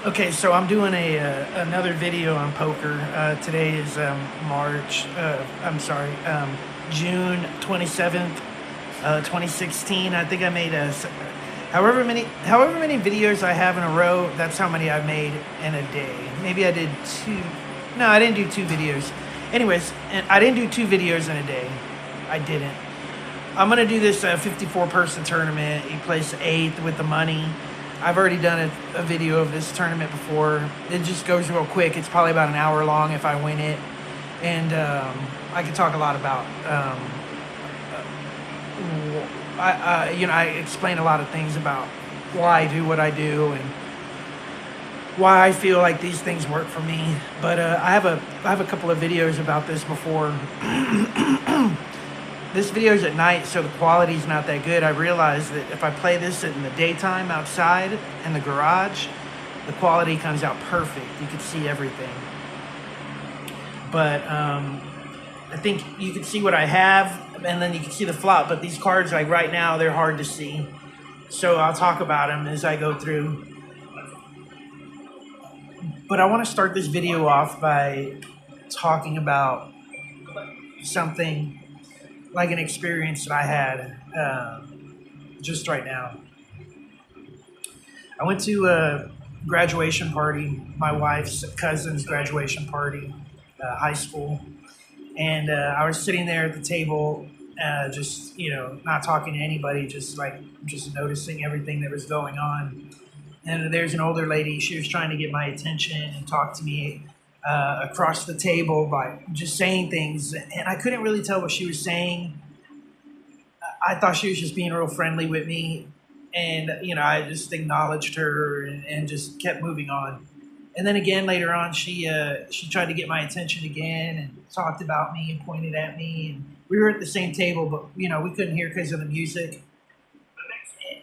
Okay, so I'm doing another video on poker. Today is June 27th, 2016. I think I made however many videos I have in a row. That's how many I've made in a day. Maybe I did two. No, I didn't do two videos. Anyways, and I didn't do two videos in a day. I didn't. I'm gonna do this 54 person tournament. You place eighth with the money. I've already done a video of this tournament before. It just goes real quick. It's probably about an hour long if I win it. And I can talk a lot about, I explain a lot of things about why I do what I do and why I feel like these things work for me. But I have a couple of videos about this before. This video's at night, so the quality's not that good. I realized that if I play this in the daytime outside in the garage, the quality comes out perfect. You can see everything. But I think you can see what I have, and then you can see the flop. But these cards, like right now, they're hard to see. So I'll talk about them as I go through. But I want to start this video off by talking about something like an experience that I had just right now. I went to a graduation party, my wife's cousin's graduation party, high school, and I was sitting there at the table, just not talking to anybody, just noticing everything that was going on. And there's an older lady. She was trying to get my attention and talk to me across the table by just saying things, and I couldn't really tell what she was saying. I thought she was just being real friendly with me, and I just acknowledged her and just kept moving on. And then again later on, she tried to get my attention again and talked about me and pointed at me, and we were at the same table, but we couldn't hear because of the music.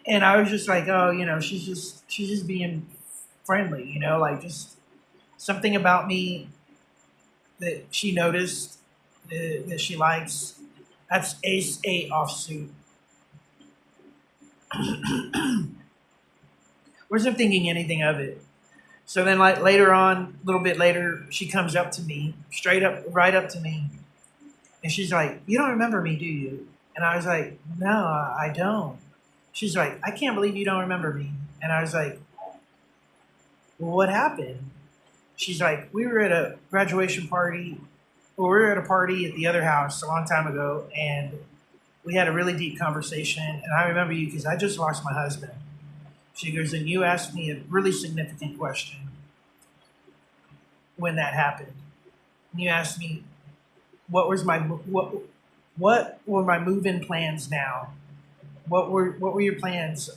And I was just like, oh, she's just being friendly, like just something about me that she noticed, that she likes. That's ace 8 offsuit. Wasn't thinking anything of it. So then, like later on, a little bit later, she comes up to me, straight up, right up to me, and she's like, "You don't remember me, do you?" And I was like, "No, I don't." She's like, "I can't believe you don't remember me." And I was like, "Well, what happened?" She's like, "We were at a graduation party. Well, we were at a party at the other house a long time ago, and we had a really deep conversation. And I remember you because I just lost my husband." She goes, "And you asked me a really significant question when that happened. And you asked me what were my move-in plans now? What were your plans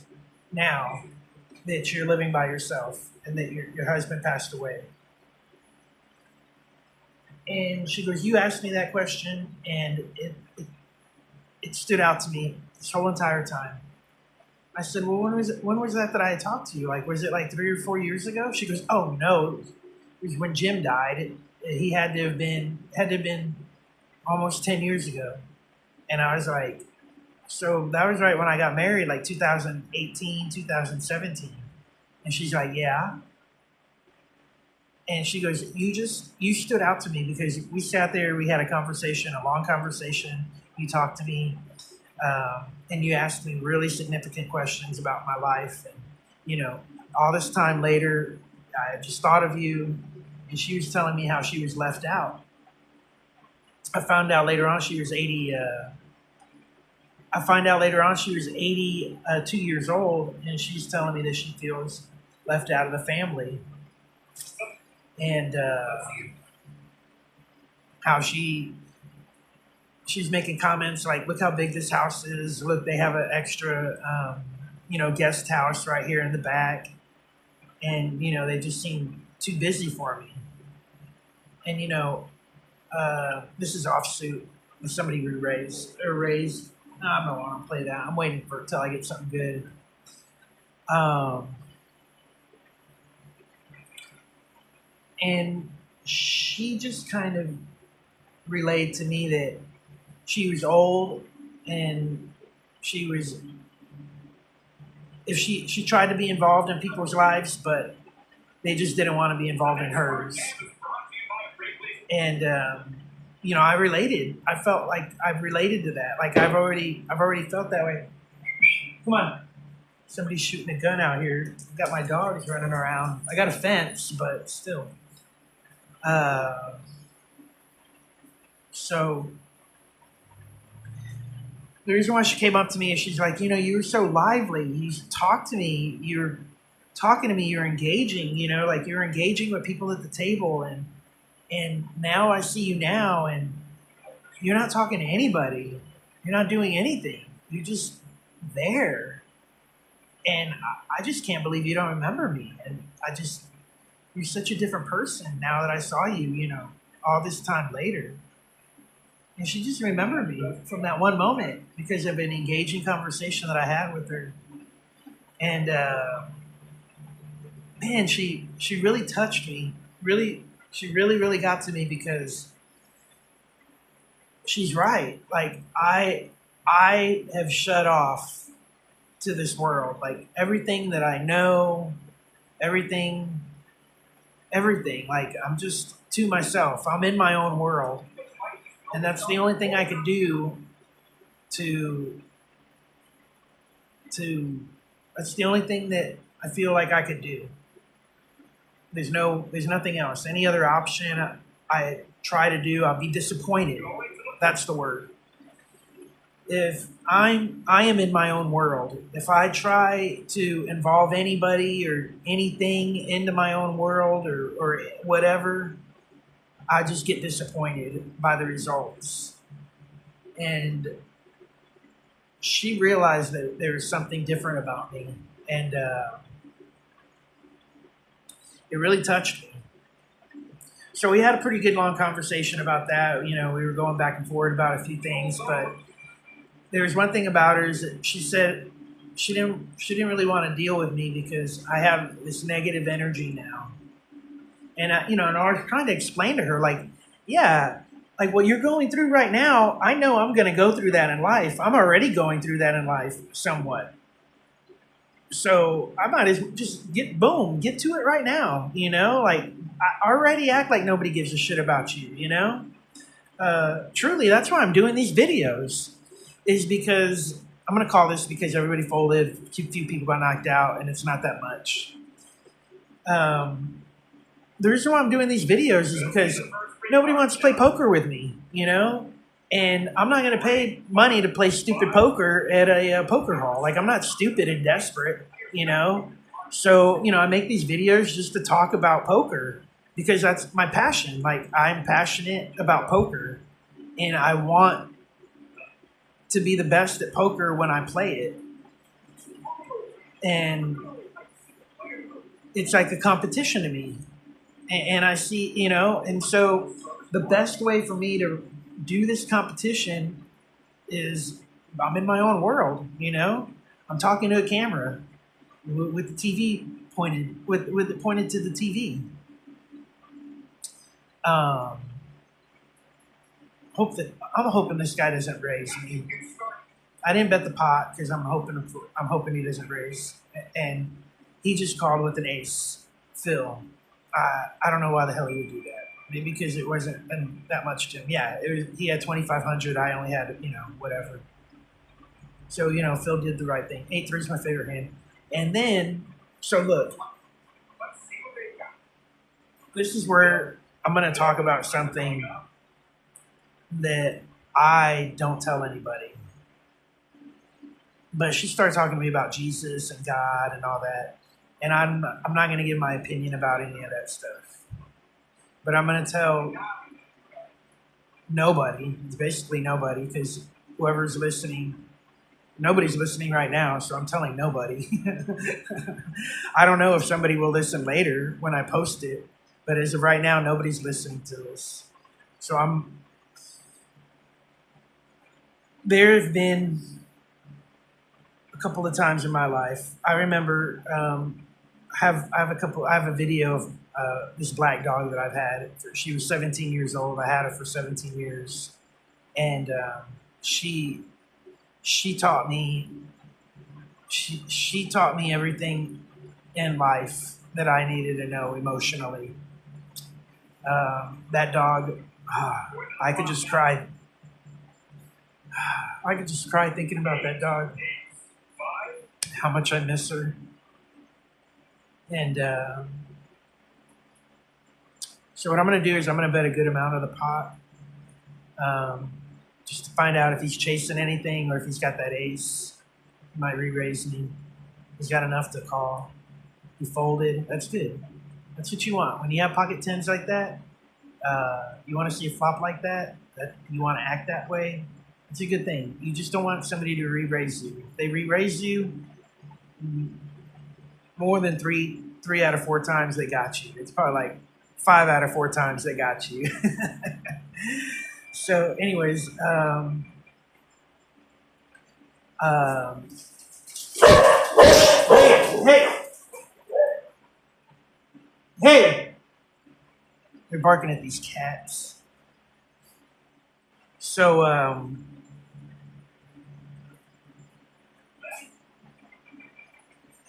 now that you're living by yourself and that your husband passed away?" And she goes, "You asked me that question, and it stood out to me this whole entire time." I said, "Well, when was that I had talked to you? Like, was it like 3 or 4 years ago?" She goes, "Oh no, it was when Jim died. He had to have been almost 10 years ago." And I was like, "So that was right when I got married, like 2018, 2017." And she's like, "Yeah." And she goes, you stood out to me because we sat there, we had a conversation, a long conversation. You talked to me, and you asked me really significant questions about my life. And, all this time later, I just thought of you." And she was telling me how she was left out. I found out later on she was 80. I find out later on she was 82 years old, and she's telling me that she feels left out of the family. And how she's making comments like, "Look how big this house is. Look, they have an extra, guest house right here in the back, and they just seem too busy for me." And this is offsuit. If somebody raised. I don't want to play that. I'm waiting for it till I get something good. And she just kind of relayed to me that she was old, and she tried to be involved in people's lives, but They just didn't want to be involved in hers. And I related. I felt like I've related to that. Like I've already felt that way. Come on. Somebody's shooting a gun out here. Got my dogs running around. I got a fence, but still. So the reason why she came up to me is she's like, you were so lively. You talk to me. You're talking to me. You're engaging. Like you're engaging with people at the table, and now I see you now, and you're not talking to anybody. You're not doing anything. You're just there, and I just can't believe you don't remember me. And you're such a different person now that I saw you. All this time later. And she just remembered me from that one moment because of an engaging conversation that I had with her. And man, she really touched me. She really got to me because she's right. Like I have shut off to this world. Like everything that I know, everything. Like I'm just to myself. I'm in my own world. And that's the only thing I could do that's the only thing that I feel like I could do. There's nothing else. Any other option I try to do, I'll be disappointed. That's the word. If I am in my own world, if I try to involve anybody or anything into my own world or whatever, I just get disappointed by the results. And she realized that there was something different about me. And it really touched me. So we had a pretty good long conversation about that. We were going back and forth about a few things. But there was one thing about her is that she said she didn't really want to deal with me because I have this negative energy now. And I was trying to explain to her, like, yeah, like what you're going through right now, I know I'm going to go through that in life. I'm already going through that in life somewhat. So I might as well just get to it right now. Like I already act like nobody gives a shit about you. Truly, that's why I'm doing these videos, is because I'm going to call this because everybody folded, a few people got knocked out, and it's not that much. The reason why I'm doing these videos is because nobody wants to play poker with me, and I'm not going to pay money to play stupid poker at a poker hall. Like, I'm not stupid and desperate, So, I make these videos just to talk about poker because that's my passion. Like, I'm passionate about poker, and I want to be the best at poker when I play it. And it's like a competition to me. And I see, and so the best way for me to do this competition is I'm in my own world, I'm talking to a camera with the TV pointed, with it pointed to the TV. I'm hoping this guy doesn't raise me. I didn't bet the pot because I'm hoping he doesn't raise. And he just called with an ace, Phil. I don't know why the hell he would do that. Maybe because it wasn't that much to him. Yeah, he had 2,500. I only had, whatever. So, Phil did the right thing. 8-3 is my favorite hand. And then, so look. This is where I'm going to talk about something that I don't tell anybody. But she started talking to me about Jesus and God and all that. And I'm not going to give my opinion about any of that stuff. But I'm going to tell nobody, basically nobody, because whoever's listening, nobody's listening right now, so I'm telling nobody. I don't know if somebody will listen later when I post it, but as of right now, nobody's listening to this. So there have been a couple of times in my life. I remember I have a video of this black dog that I've had. She was 17 years old. I had her for 17 years, and she taught me. She taught me everything in life that I needed to know emotionally. That dog, I could just cry. I could just cry thinking about that dog, how much I miss her. And so what I'm going to do is I'm going to bet a good amount of the pot, just to find out if he's chasing anything or if he's got that ace. He might re-raise me. He's got enough to call. He folded. That's good. That's what you want. When you have pocket tens like that, you want to see a flop like that, that you want to act that way. It's a good thing. You just don't want somebody to re-raise you. If they re-raise you, more than three out of 4 times they got you. It's probably like 5 out of 4 times they got you. So, anyways, hey, they're barking at these cats. So,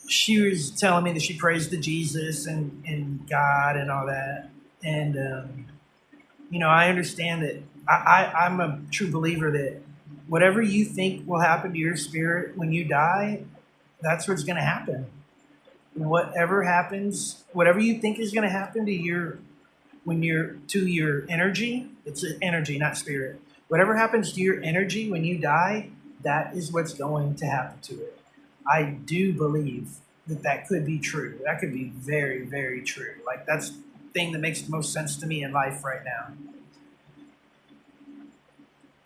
she was telling me that she prays to Jesus and God and all that. And, I understand that I'm a true believer that whatever you think will happen to your spirit when you die, that's what's going to happen. Whatever happens, whatever you think is going to happen to your energy, it's energy, not spirit. Whatever happens to your energy when you die, that is what's going to happen to it. I do believe that could be true. That could be very, very true. Like, that's the thing that makes the most sense to me in life right now.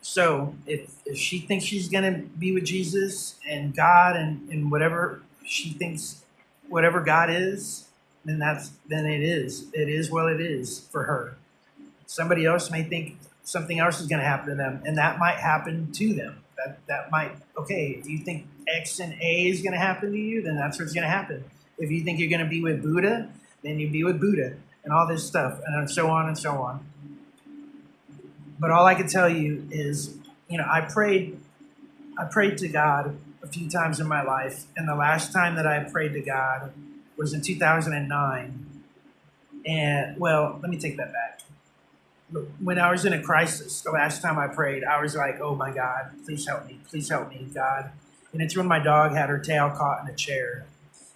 So if she thinks she's going to be with Jesus and God and whatever she thinks, whatever God is, then it is. It is what it is for her. Somebody else may think something else is going to happen to them, and that might happen to them. That might, okay, if you think X and A is going to happen to you, then that's what's going to happen. If you think you're going to be with Buddha, then you be with Buddha and all this stuff, and so on and so on. But all I can tell you is, I prayed to God a few times in my life, and the last time that I prayed to God was in 2009. And, well, let me take that back. When I was in a crisis, the last time I prayed, I was like, oh my God, please help me, God. And it's when my dog had her tail caught in a chair,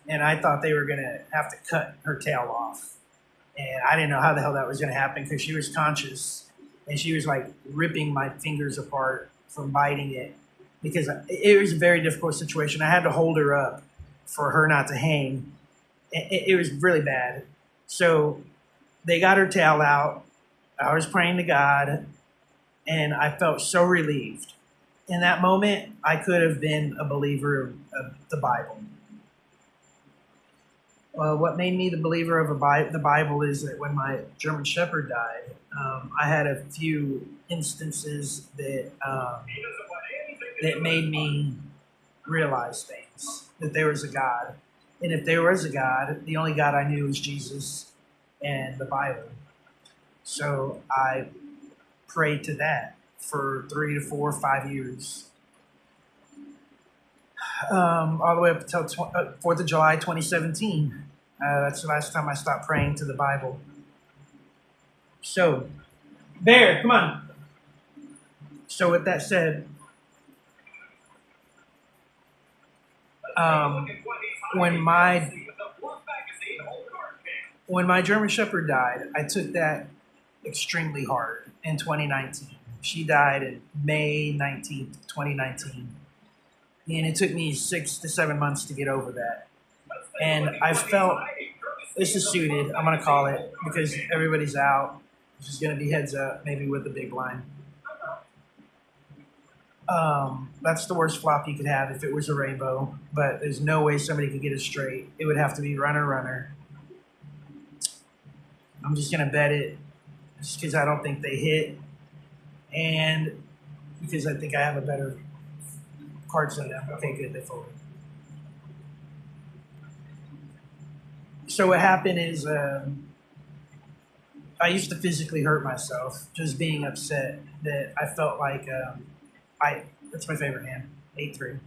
and I thought they were going to have to cut her tail off. And I didn't know how the hell that was going to happen because she was conscious, and she was like ripping my fingers apart from biting it because it was a very difficult situation. I had to hold her up for her not to hang. It was really bad. So they got her tail out. I was praying to God, and I felt so relieved. In that moment, I could have been a believer of the Bible. What made me the believer of the Bible is that when my German Shepherd died, I had a few instances that made me realize things, that there was a God. And if there was a God, the only God I knew was Jesus and the Bible. So I prayed to that for 3 to 4 or 5 years. All the way up until 4th of July 2017. That's the last time I stopped praying to the Bible. So, Bear, come on. So with that said, when my German Shepherd died, I took that extremely hard in 2019. She died in May 19th, 2019. And it took me 6 to 7 months to get over that. And I felt, this is suited, I'm going to call it, because everybody's out. This is going to be heads up, maybe with the big blind. That's the worst flop you could have if it was a rainbow, but there's no way somebody could get it straight. It would have to be runner. I'm just going to bet it just because I don't think they hit, and because I think I have a better cards than them. Okay, good, they folded. So what happened is I used to physically hurt myself just being upset that I felt like that's my favorite hand, 8-3.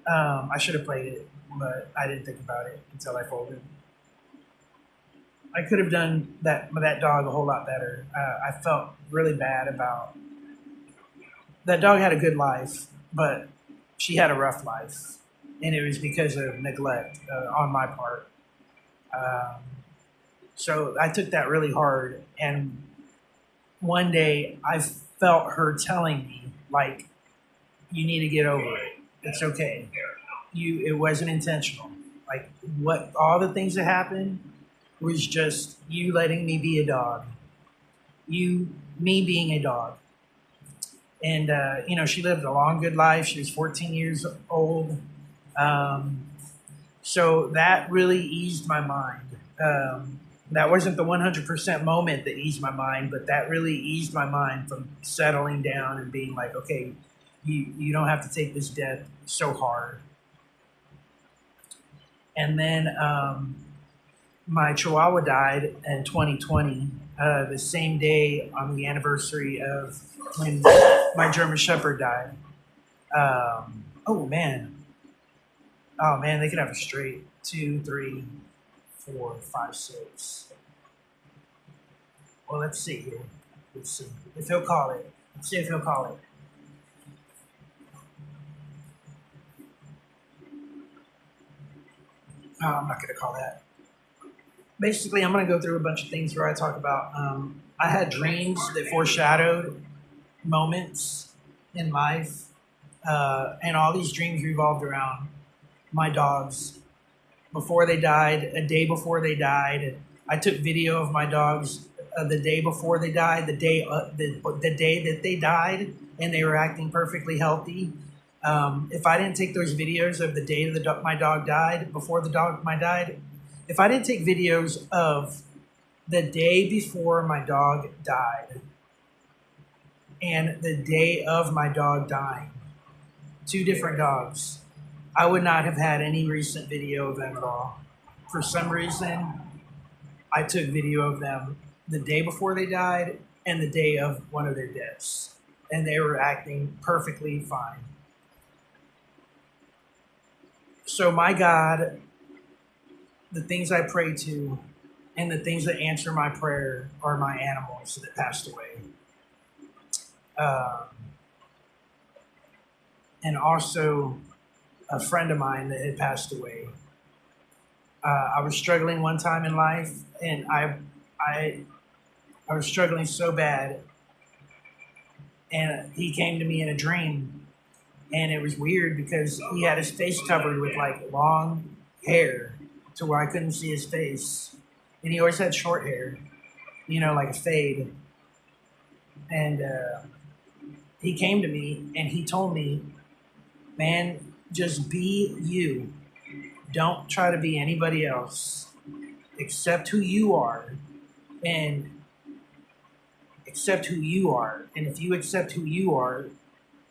I should have played it, but I didn't think about it until I folded. I could have done that dog a whole lot better. I felt really bad about that dog. Had a good life, but she had a rough life, and it was because of neglect on my part. Um, so I took that really hard, and one day I felt her telling me, like, you need to get over it. It's okay. It wasn't intentional. Like, what all the things that happened was just you letting me be a dog. Me being a dog. And she lived a long, good life. She was 14 years old. Um, so that really eased my mind. That wasn't the 100% moment that eased my mind, but that really eased my mind from settling down and being like, okay, you don't have to take this death so hard. And then my Chihuahua died in 2020, the same day on the anniversary of when my German Shepherd died. Oh man, they could have a straight 2, 3, 4, 5, 6. Well, let's see here. Let's see if he'll call it. Let's see if he'll call it. Oh, I'm not going to call that. Basically, I'm going to go through a bunch of things where I talk about. I had dreams that foreshadowed moments in life, and all these dreams revolved around my dogs. Before they died, a day before they died, I took video of my dogs the day before they died, the day that they died, and they were acting perfectly healthy. If I didn't take those videos of the day my dog died, before the dog my died, if I didn't take videos of the day before my dog died and the day of my dog dying, 2 different dogs, I would not have had any recent video of them at all. For some reason, I took video of them the day before they died and the day of one of their deaths, and they were acting perfectly fine. So my God, the things I pray to and the things that answer my prayer are my animals that passed away. And also a friend of mine that had passed away. I was struggling one time in life, and I was struggling so bad, and he came to me in a dream, and it was weird because he had his face covered with like long hair to where I couldn't see his face, and he always had short hair, like a fade. And he came to me and he told me, man, just be you. Don't try to be anybody else. Accept who you are, and accept who you are. And if you accept who you are,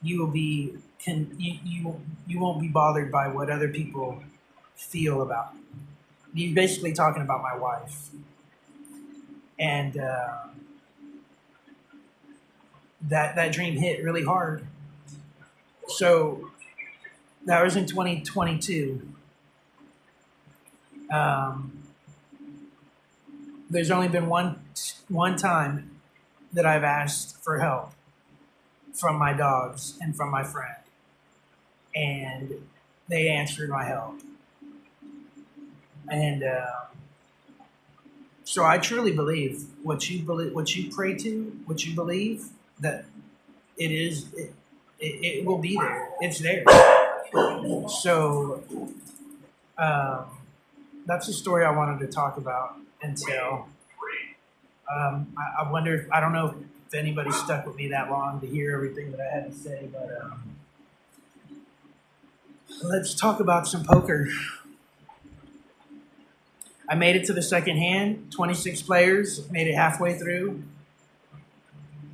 you will be you won't be bothered by what other people feel about you. He's basically talking about my wife, and that dream hit really hard. So that was in 2022. There's only been one time that I've asked for help from my dogs and from my friend, and they answered my help. And so I truly believe what you pray to, what you believe, that it will be there. It's there. So that's a story I wanted to talk about and tell. I wonder, I don't know if anybody stuck with me that long to hear everything that I had to say, but let's talk about some poker. I made it to the second hand, 26 players, made it halfway through.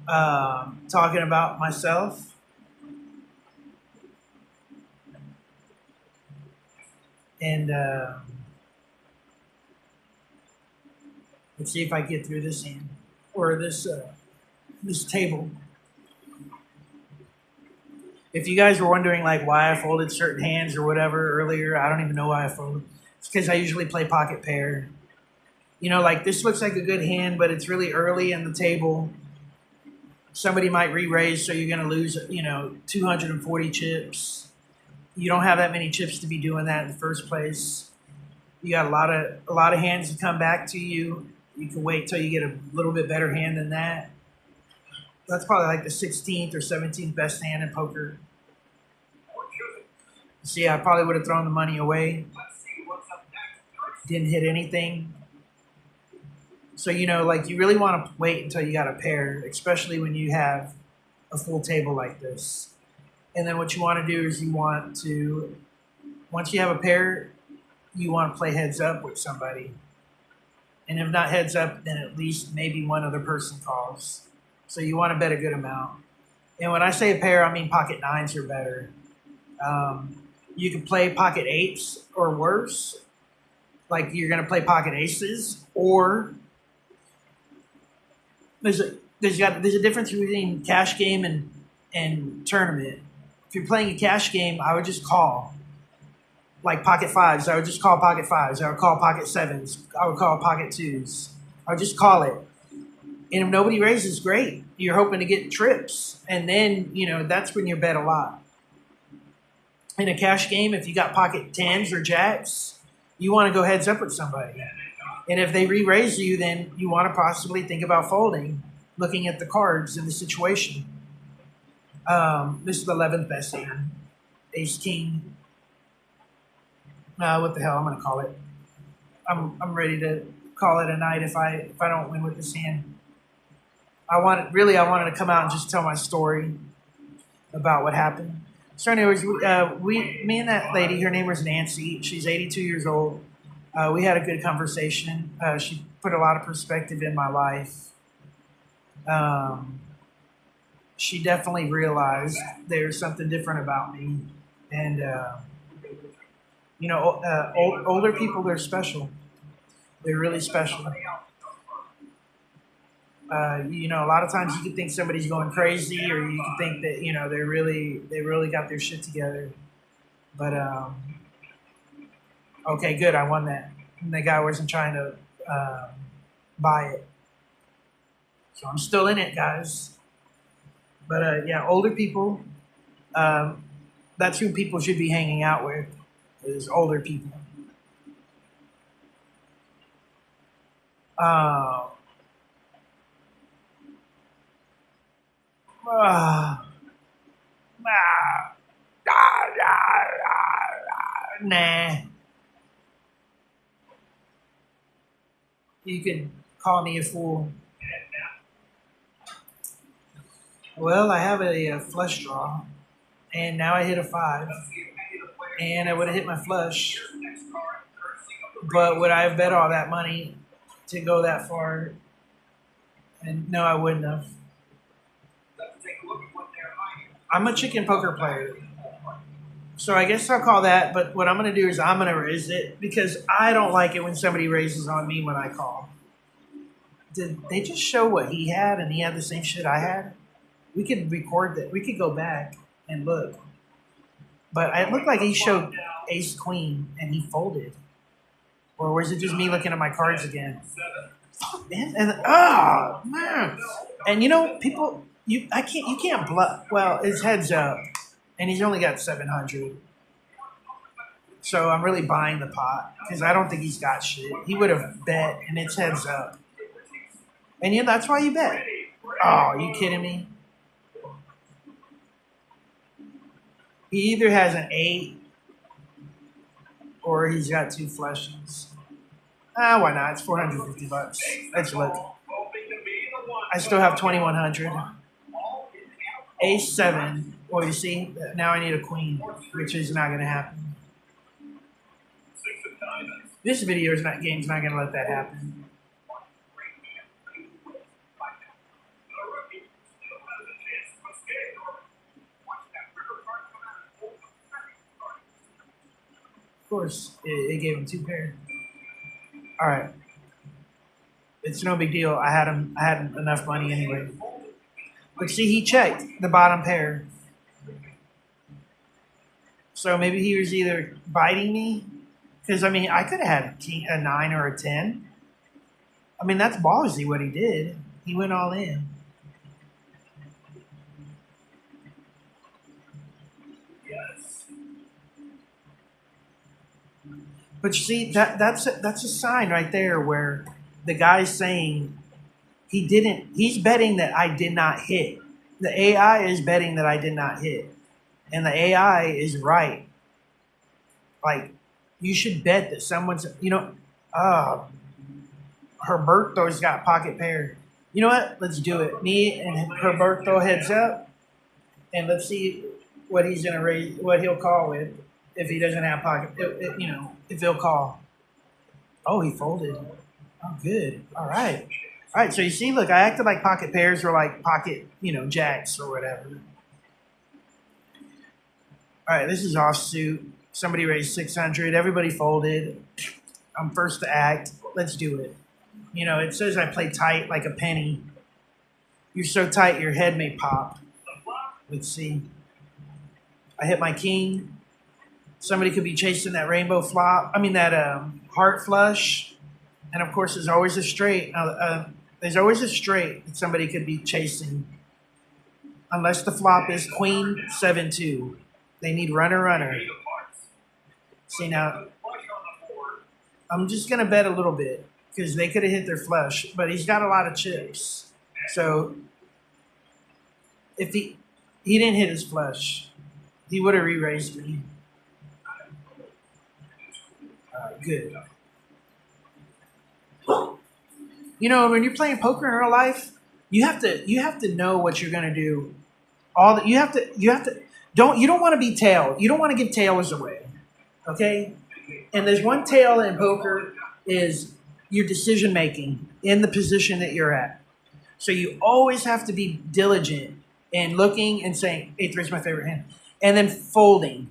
Talking about myself. And let's see if I get through this hand or this table. If you guys were wondering like why I folded certain hands or whatever earlier, I don't even know why I folded. It's because I usually play pocket pair. Like this looks like a good hand, but it's really early in the table. Somebody might re-raise, so you're going to lose, 240 chips. You don't have that many chips to be doing that in the first place. You got a lot of hands to come back to you. You can wait till you get a little bit better hand than that. That's probably like the 16th or 17th best hand in poker. See, I probably would have thrown the money away. Didn't hit anything. So, like you really want to wait until you got a pair, especially when you have a full table like this. And then what you want to do is once you have a pair, you want to play heads up with somebody. And if not heads up, then at least maybe one other person calls. So you want to bet a good amount. And when I say a pair, I mean pocket nines or better. You can play pocket eights or worse, like you're going to play pocket aces, or there's a difference between cash game and tournament. If you're playing a cash game, I would just call. Like pocket fives, I would just call pocket fives. I would call pocket sevens. I would call pocket twos. I would just call it. And if nobody raises, great. You're hoping to get trips. And then, that's when you bet a lot. In a cash game, if you got pocket tens or jacks, you want to go heads up with somebody. And if they re-raise you, then you want to possibly think about folding, looking at the cards and the situation. This is the 11th best hand. Ace King. What the hell? I'm going to call it. I'm ready to call it a night if I don't win with this hand. I wanted to come out and just tell my story about what happened. So anyways, me and that lady, her name was Nancy. She's 82 years old. We had a good conversation. She put a lot of perspective in my life. She definitely realized there's something different about me. And, older people, they're special. They're really special. A lot of times you can think somebody's going crazy, or you can think that they really got their shit together. But okay, good, I won that. And the guy wasn't trying to buy it, so I'm still in it, guys. But older people, that's who people should be hanging out with, is older people. Nah. You can call me a fool. Well, I have a flush draw, and now I hit a 5, and I would have hit my flush. But would I have bet all that money to go that far? And no, I wouldn't have. I'm a chicken poker player. So I guess I'll call that, but what I'm going to do is I'm going to raise it because I don't like it when somebody raises on me when I call. Did they just show what he had and he had the same shit I had? We could record that. We could go back and look. But it looked like he showed ace queen and he folded. Or was it just me looking at my cards again? Fuck, man. And man. And people, you can't bluff. Well, his head's up. And he's only got 700. So I'm really buying the pot because I don't think he's got shit. He would have bet, and it's heads up. And that's why you bet. Oh, are you kidding me? He either has an 8 or he's got 2 flushes. Why not? It's $450. Let's look. I still have 2,100. Ace 7. Well, you see, now I need a queen, which is not going to happen. This game's not going to let that happen. Of course, it gave him 2 pair. All right, it's no big deal. I had enough money anyway. But see, he checked the bottom pair. So maybe he was either biting me, because I could have had a 9 or a 10. I mean, that's ballsy what he did. He went all in. But you see, that's a sign right there where the guy's saying he didn't. He's betting that I did not hit. The AI is betting that I did not hit, and the AI is right. Like, you should bet that someone's. Uh, Herberto's got pocket pair. You know what? Let's do it. Me and Herberto heads up, and let's see what he's gonna raise, what he'll call with if he doesn't have pocket. If he'll call. Oh, he folded. Oh, good. All right. All right. So you see, look, I acted like pocket pairs were like pocket, jacks or whatever. All right. This is offsuit. Somebody raised 600. Everybody folded. I'm first to act. Let's do it. It says I play tight like a penny. You're so tight your head may pop. Let's see. I hit my king. Somebody could be chasing that rainbow flop. I mean, that heart flush. And of course, there's always a straight. There's always a straight that somebody could be chasing. Unless the flop is queen 7-2. They need runner, runner. See, now, I'm just going to bet a little bit because they could have hit their flush. But he's got a lot of chips. So, if he didn't hit his flush, he would have re-raised me. Good. When you're playing poker in real life, you have to know what you're gonna do. You have to don't want to be tail. You don't want to give tails away. Okay? And there's one tail in poker is your decision making in the position that you're at. So you always have to be diligent and looking and saying, 8-3 is my favorite hand. And then folding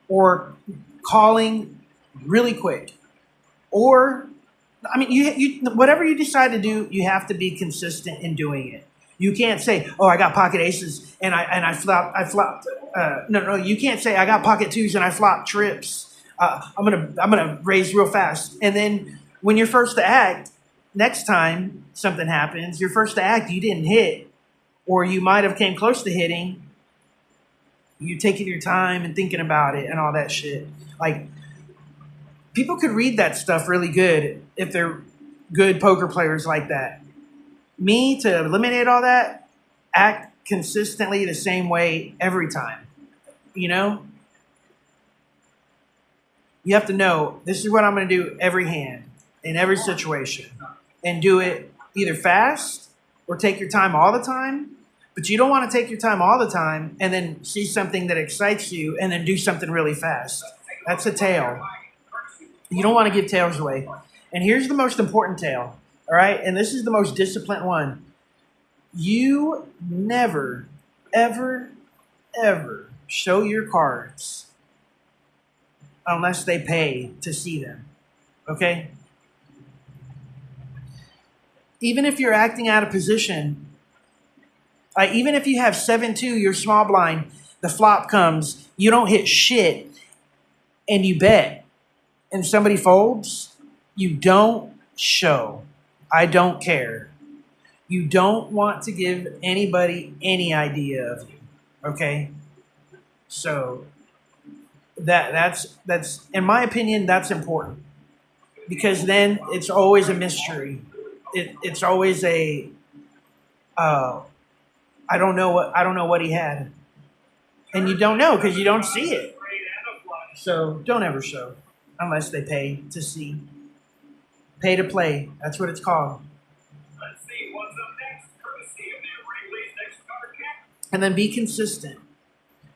or calling really quick. Or, I mean, you whatever you decide to do, you have to be consistent in doing it. You can't say, "Oh, I got pocket aces and I flopped." No, you can't say, "I got pocket twos and I flopped trips." I'm gonna raise real fast, and then when you're first to act, next time something happens, you're first to act, you didn't hit, or you might have came close to hitting. You're taking your time and thinking about it and all that shit. Like, people could read that stuff really good if they're good poker players like that. Me, to eliminate all that, act consistently the same way every time. You have to know this is what I'm going to do every hand in every situation, and do it either fast or take your time all the time. But you don't want to take your time all the time and then see something that excites you and then do something really fast. That's a tail. You don't want to give tails away. And here's the most important tail, all right? And this is the most disciplined one. You never, ever, ever show your cards unless they pay to see them, okay? Even if you're acting out of position, even if you have 7-2, you're small blind, the flop comes, you don't hit shit, and you bet, and somebody folds, you don't show. I don't care. You don't want to give anybody any idea of you, okay? So that's in my opinion, that's important, because then it's always a mystery. It's always a I don't know what he had, and you don't know because you don't see it. So don't ever show unless they pay to see. Pay to play. That's what it's called. Let's see what's up next. Courtesy of the Wrigley's next card cap. And then be consistent.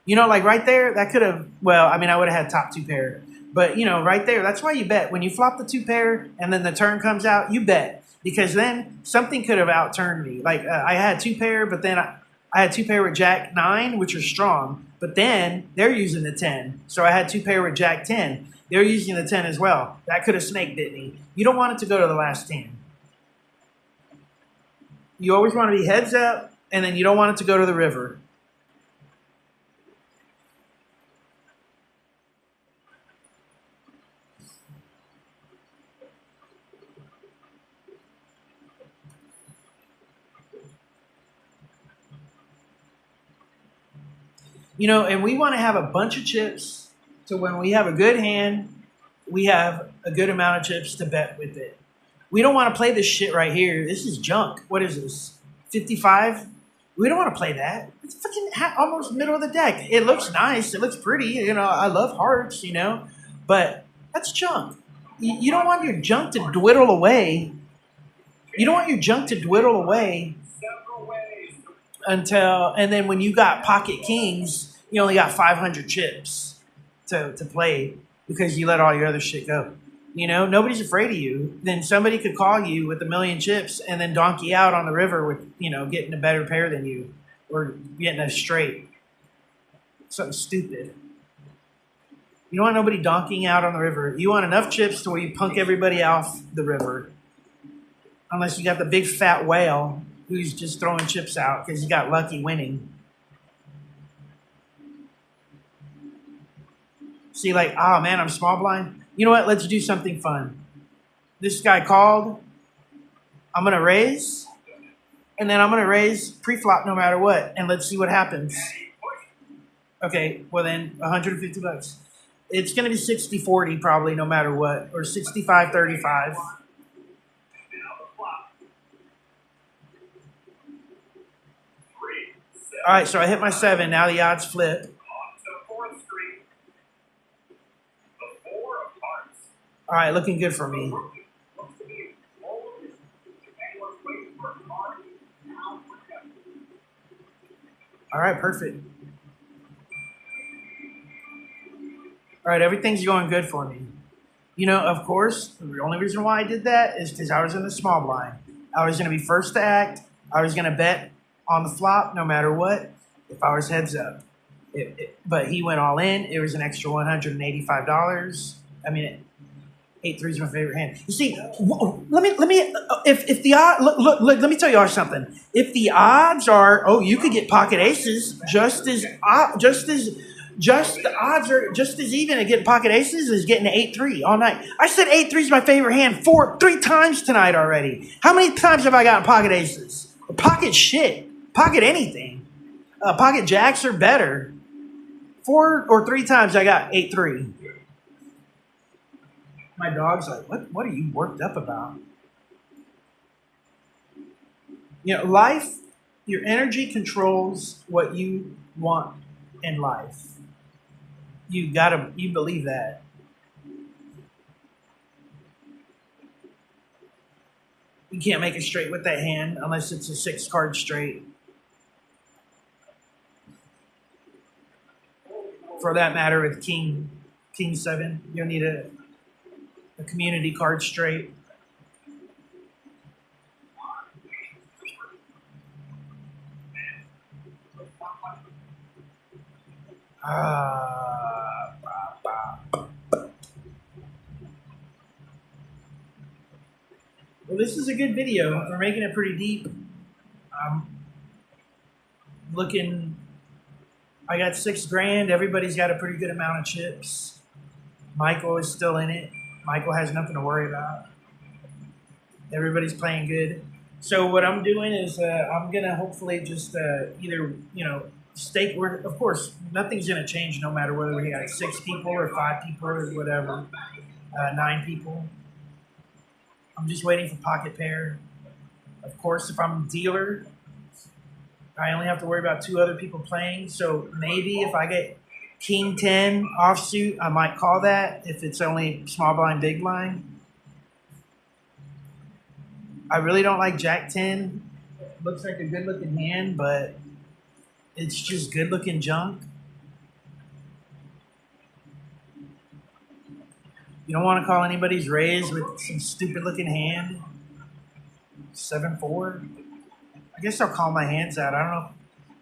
Like right there, that could have. Well, I mean, I would have had top 2 pair, but right there, that's why you bet. When you flop the 2 pair and then the turn comes out, you bet, because then something could have outturned me. Like I had 2 pair, but then I had 2 pair with Jack 9, which are strong, but then they're using the 10, so I had 2 pair with Jack 10. They're using the 10 as well. That could have snake bit me. You don't want it to go to the last 10. You always want to be heads up, and then you don't want it to go to the river. You know, and we want to have a bunch of chips so when we have a good hand, we have a good amount of chips to bet with it. We don't want to play this shit right here. This is junk. What is this? 55? We don't want to play that. It's fucking almost middle of the deck. It looks nice. It looks pretty. You know, I love hearts, you know, but that's junk. You don't want your junk to dwindle away. You don't want your junk to dwindle away and then when you got pocket kings, you only got 500 chips to play because you let all your other shit go. You know, nobody's afraid of you. Then somebody could call you with 1,000,000 chips and then donkey out on the river with, you know, getting a better pair than you or getting a straight. Something stupid. You don't want nobody donkeying out on the river. You want enough chips to where you punk everybody off the river. Unless you got the big fat whale who's just throwing chips out because he got lucky winning. See, like, oh man, I'm small blind. You know what? Let's do something fun. This guy called. I'm going to raise. And then I'm going to raise pre-flop no matter what. And let's see what happens. Okay, well then, $150. It's going to be 60-40 probably no matter what. Or 65-35. All right, so I hit my 7. Now the odds flip. All right, looking good for me. All right, perfect. All right, everything's going good for me. You know, of course, the only reason why I did that is because I was in the small blind. I was going to be first to act. I was going to bet on the flop no matter what if I was heads up. But he went all in. It was an extra $185. I mean, 8-3 is my favorite hand. You see, let me. If the odd look, let me tell y'all something. If the odds are, oh, you could get pocket aces just the odds are just as even at getting pocket aces as getting an 8-3 all night. I said 8-3 is my favorite hand 3 times tonight already. How many times have I gotten pocket aces? Pocket shit. Pocket anything. Pocket jacks are better. 4 or 3 times I got 8-3. My dog's like, what are you worked up about? You know, life, your energy controls what you want in life. You believe that. You can't make a straight with that hand unless it's a 6-card straight. For that matter, with King 7, you'll need a community card straight. Well, this is a good video. We're making it pretty deep. I got $6,000. Everybody's got a pretty good amount of chips. Michael is still in it. Michael has nothing to worry about. Everybody's playing good. So what I'm doing is I'm going to hopefully just either, stake. Of course, nothing's going to change no matter whether we got 6 people or 5 people or whatever, 9 people. I'm just waiting for pocket pair. Of course, if I'm a dealer, I only have to worry about 2 other people playing. So maybe if I get King 10 offsuit, I might call that if it's only small blind, big blind. I really don't like Jack 10. Looks like a good looking hand, but it's just good looking junk. You don't want to call anybody's raise with some stupid looking hand. 7-4. I guess I'll call my hands out. I don't know.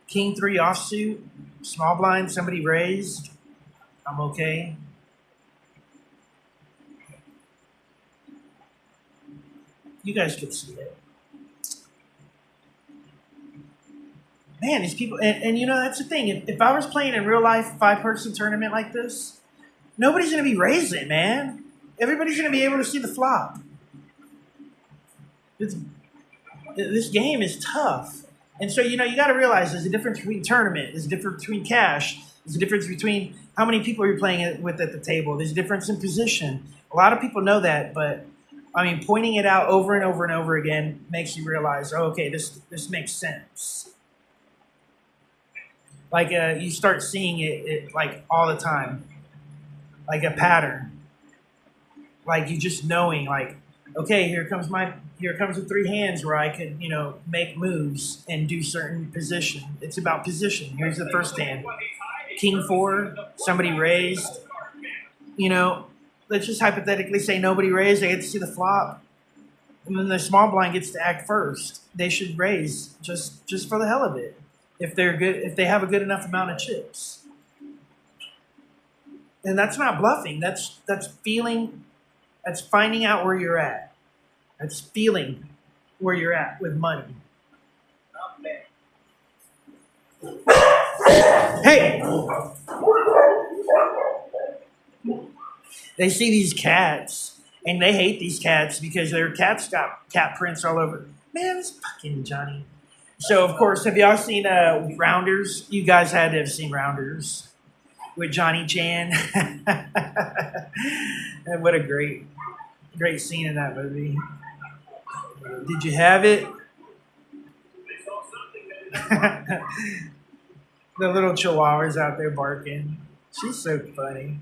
King 3 offsuit, small blind, somebody raised. I'm okay. You guys could see it. Man, these people, and that's the thing. If I was playing in real life 5-person tournament like this, nobody's going to be raising, man. Everybody's going to be able to see the flop. This game is tough. And so, you got to realize there's a difference between tournament, there's a difference between cash. There's a difference between how many people you're playing it with at the table. There's a difference in position. A lot of people know that, but I mean, pointing it out over and over and over again makes you realize, oh, okay, this makes sense. Like you start seeing it like all the time, like a pattern. Like you just knowing, like, okay, here comes the three hands where I could, make moves and do certain position. It's about position. Here's the first hand. King four, somebody raised, let's just hypothetically say nobody raised, they get to see the flop. And then the small blind gets to act first. They should raise just for the hell of it. If they're good, if they have a good enough amount of chips. And that's not bluffing. That's feeling, that's finding out where you're at. That's feeling where you're at with money. Hey! They see these cats, and they hate these cats because their cats got cat prints all over. Man, this fucking Johnny. So, of course, have y'all seen Rounders? You guys had to have seen Rounders with Johnny Chan. And what a great scene in that movie. Did you have it? The little chihuahuas out there barking. She's so funny.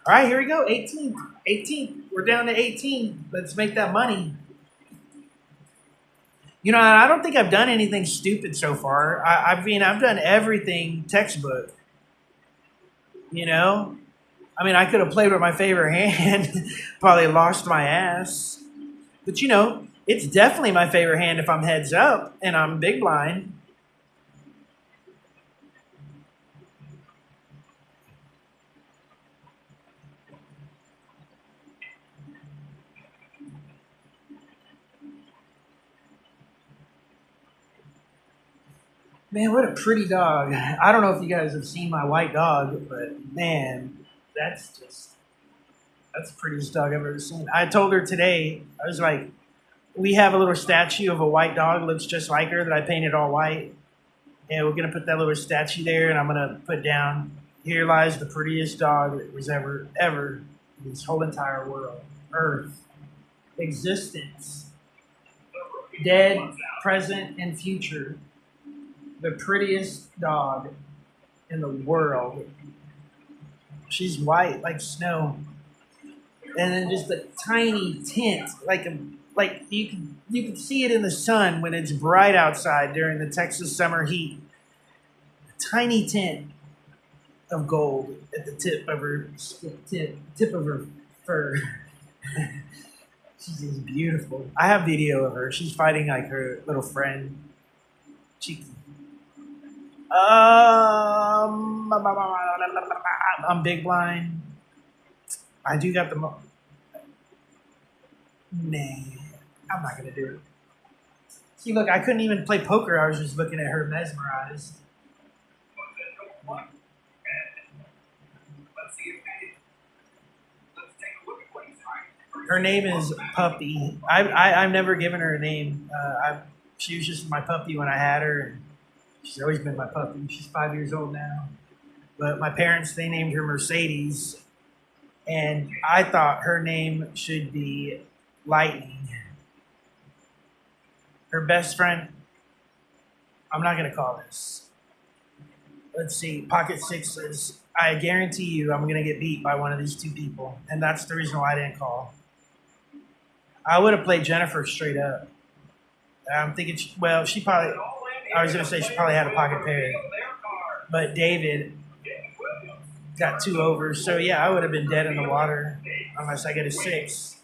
All right, here we go. 18. 18. We're down to 18. Let's make that money. I don't think I've done anything stupid so far. I mean, I've done everything textbook. I could have played with my favorite hand, probably lost my ass. But it's definitely my favorite hand if I'm heads up and I'm big blind. Man, what a pretty dog. I don't know if you guys have seen my white dog, but man, that's the prettiest dog I've ever seen. I told her today, I was like, we have a little statue of a white dog, looks just like her, that I painted all white. And we're going to put that little statue there, and I'm going to put down, here lies the prettiest dog that was ever in this whole entire world. Earth. Existence. Dead, present, and future. The prettiest dog in the world. She's white like snow, and then just a tiny tint, like you can see it in the sun when it's bright outside during the Texas summer heat. A tiny tint of gold at the tip of her fur. She's just beautiful. I have video of her. She's fighting like her little friend. I'm big blind. I do got the Nah, I'm not gonna do it. See, look, I couldn't even play poker. I was just looking at her mesmerized. Her name is Puppy. I've never given her a name. She was just my puppy when I had her. She's always been my puppy. She's 5 years old now. But my parents, they named her Mercedes. And I thought her name should be Lightning. Her best friend, I'm not going to call this. Let's see, Pocket Six says, I guarantee you I'm going to get beat by one of these two people. And that's the reason why I didn't call. I would have played Jennifer straight up. I'm thinking, she probably... I was going to say she probably had a pocket pair. But David got 2 overs. So, yeah, I would have been dead in the water unless I get a 6,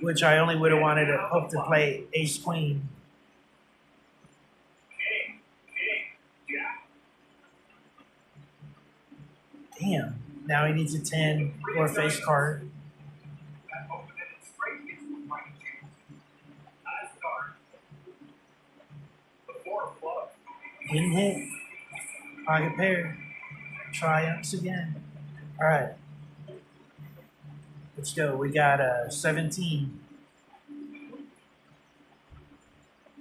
which I only would have wanted to hope to play ace-queen. Damn. Now he needs a 10 or a face card. Didn't hit. Pocket pair. Triumphs again. All right. Let's go. We got 17.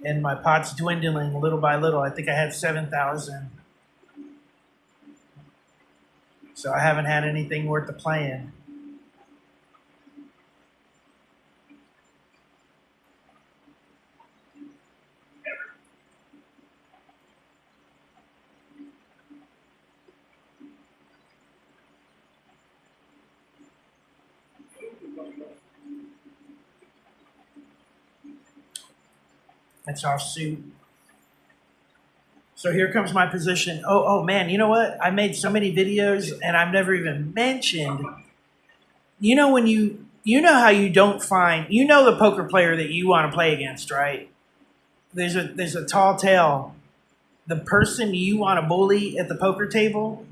And my pot's dwindling little by little. I think I had 7,000. So I haven't had anything worth the playing. That's offsuit. So here comes my position. Oh man, you know what? I made so many videos and I've never even mentioned. You know when you know how you don't find the poker player that you want to play against, right? There's a tall tale. The person you want to bully at the poker table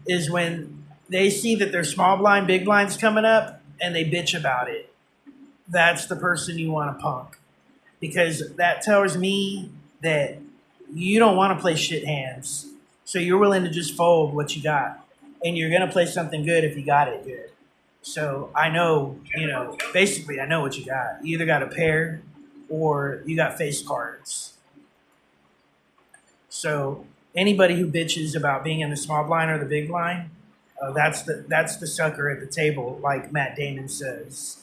is when they see that their small blind, big blind's coming up and they bitch about it. That's the person you want to punk. Because that tells me that you don't want to play shit hands. So you're willing to just fold what you got. And you're going to play something good if you got it good. So I know, basically I know what you got. You either got a pair or you got face cards. So anybody who bitches about being in the small blind or the big blind, that's the sucker at the table, like Matt Damon says.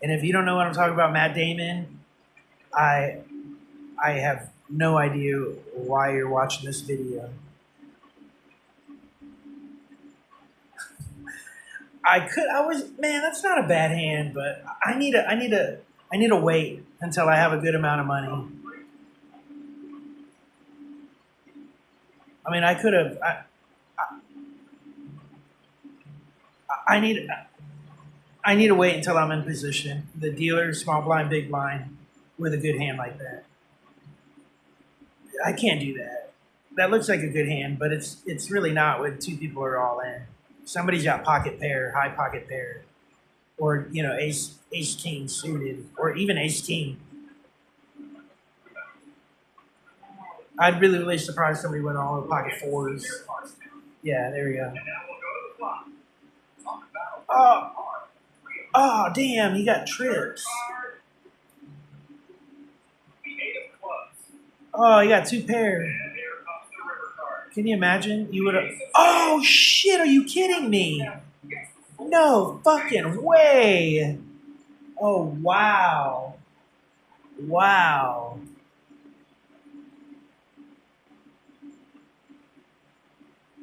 And if you don't know what I'm talking about, Matt Damon, I have no idea why you're watching this video. Man, that's not a bad hand, but I need to wait until I have a good amount of money. I mean, I could have. I need to wait until I'm in position. The dealer, small blind, big blind, with a good hand like that. I can't do that. That looks like a good hand, but it's really not when two people are all in. Somebody's got pocket pair, high pocket pair, or ace king suited, or even ace king. I'd really surprised somebody went all in pocket fours. Yeah, there we go. Oh, damn, he got trips. Oh, he got two pair. Can you imagine? You would have. Oh, shit, are you kidding me? No fucking way. Oh, wow. Wow.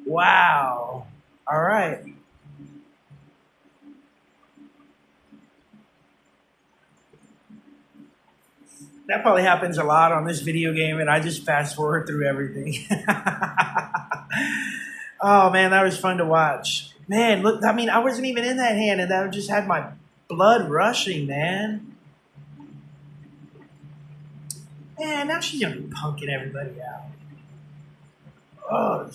Wow. All right. That probably happens a lot on this video game, and I just fast forward through everything. Oh, man, that was fun to watch. Man, look, I mean, I wasn't even in that hand, and that just had my blood rushing, man. Man, now she's going to be punking everybody out. Oh,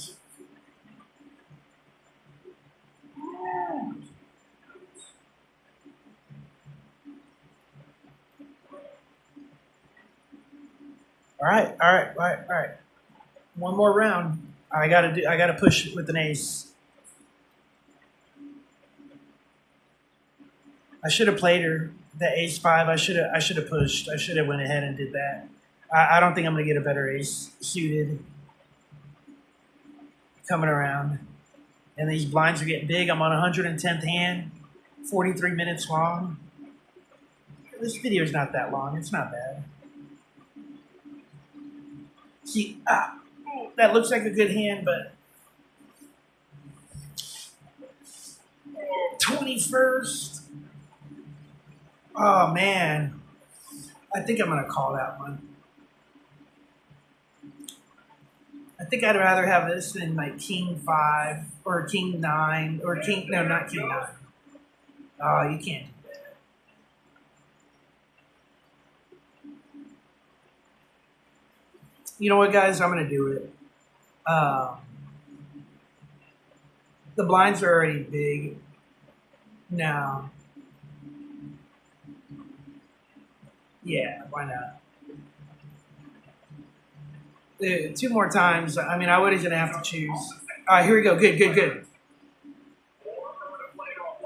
All right. One more round. I gotta push with an ace. I should have played her. The ace five. I should have pushed. I should have went ahead and did that. I don't think I'm gonna get a better ace suited coming around. And these blinds are getting big. I'm on 110th hand, 43 minutes long. This video is not that long. It's not bad. See, that looks like a good hand, but 21st. Oh man, I think I'm gonna call that one. I think I'd rather have this than like King 5 or King 9 or King. No, not King 9. Oh, you can't do that. You know what, guys? I'm gonna do it. The blinds are already big. No. Yeah, why not? Two more times. I mean, I was going to have to choose. All right, here we go. Good.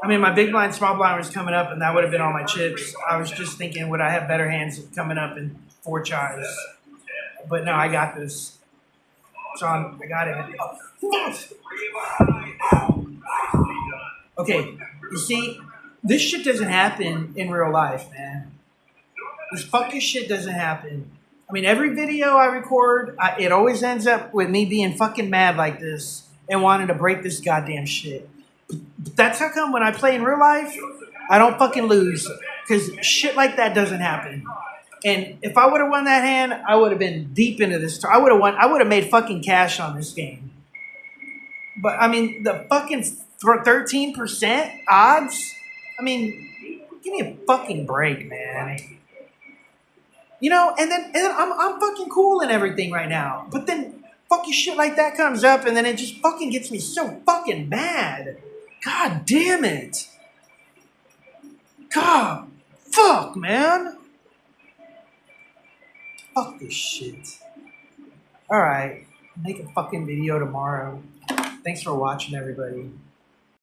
I mean, my big blind, small blind was coming up, and that would have been all my chips. I was just thinking, would I have better hands coming up in 4 chives? But no, I got this. So I got it. Oh, Okay, you see, this shit doesn't happen in real life, man. This fucking shit doesn't happen. I mean, every video I record, it always ends up with me being fucking mad like this and wanting to break this goddamn shit. But that's how come when I play in real life, I don't fucking lose. Because shit like that doesn't happen. And if I would have won that hand, I would have been deep into this. I would have won. I would have made fucking cash on this game. But I mean, the fucking 13% odds. I mean, give me a fucking break, man. You know, and then I'm fucking cool and everything right now. But then fucking shit like that comes up, and then it just fucking gets me so fucking mad. God damn it. God, fuck, man. Fuck this shit. Alright, make a fucking video tomorrow. Thanks for watching, everybody.